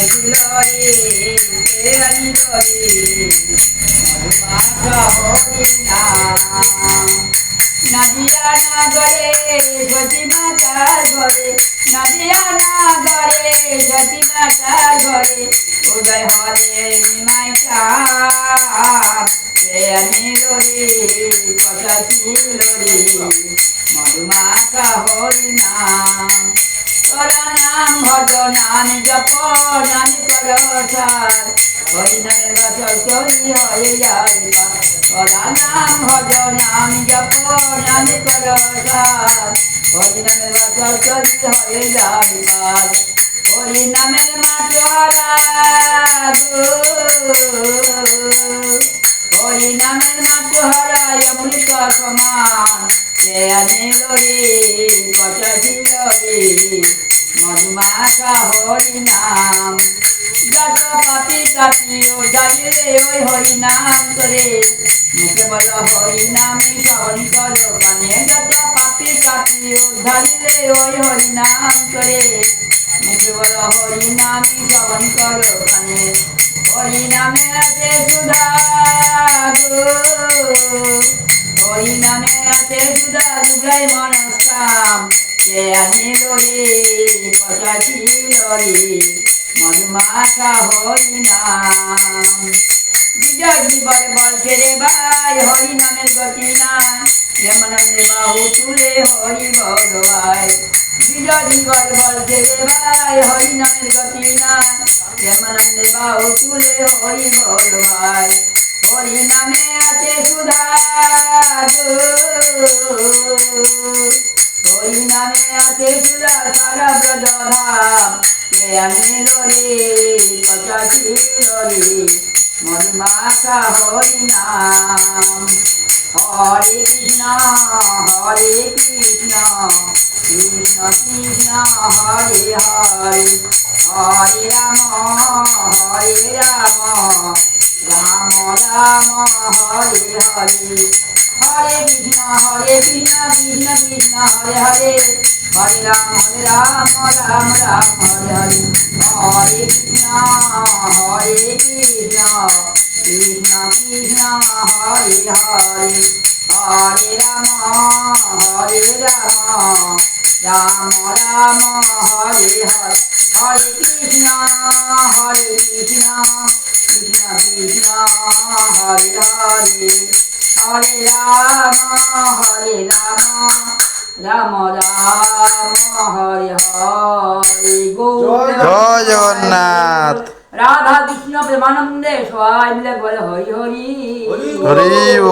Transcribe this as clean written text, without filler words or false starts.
ছিল রে কে আনিল রে মধুমাখা হরিনাম নদিয়া নগরে সতী মাতার ঘরে নদিয়া নগরে সতী মাতার ঘরে উদয় হরে নিমাই চাঁদ কে আনিল রে কথা ছিল রে মধুমাখা হরিনাম তোরা নাম ভজ নাম জপ নাম কর সার হরিনামের বছর চলি হয়ে যায় তোরা নাম ভজ নাম জপ নাম কর সার হরিনামের বছর চলি হয়ে যায় হরিনামের মাঠহারা হরিনামের মাঠহারা অমৃত সমান কে আনিল রে কথা ছিল রে মধুমাখা হরিনাম যত পাপি তাপি ও জাগিলে ওই হরিনাম করে মুখে বলো হরিনামে শ্রবণ করো কানে যত পাপি তাপি ও জাগিলে ওই হরিনাম করে মুখে বলো হরিনামে শ্রবণ করো কানে হরিনামে আছে সুধা হরিনামে আছে সুধা যুগাই মনস্কাম কে আনিল রে কথা ছিল রে মধুমাখা হরিনাম বিজয় জীবন বলছে রে ভাই হরিনামের গতি নাই যেমনামে বাহু তুলে হরি বল ভাই বিজয় জীবন বলছে রে ভাই হরিনামের গতি নাই যেমনামে বাহু তুলে হরি বল ভাই হরিনামে আছে সুধা হরিনামে আছে সুধা সারা ব্রজ ধাম কে আনিল রে কথা ছিল রে মধুমাখা হরিনাম হরে কৃষ্ণ কৃষ্ণ কৃষ্ণ হরে হরে হরে রাম রাম রাম হরে হরে হরে কৃষ্ণ কৃষ্ণ কৃষ্ণ হরে হরে হরে রাম রাম রাম হরে হরে হরে কৃষ্ণ কৃষ্ণ কৃষ্ণ কৃষ্ণ হরে হরে হরে রাম রাম রাম হরে হরে হরে কৃষ্ণ কৃষ্ণ কৃষ্ণ হরে হরে হরে রাম রাম রাম হরে হরে জয় জগন্নাথ। রাধা কৃষ্ণ প্রেমানন্দে সবাই মিলে বলে হরি হরি হরি ও।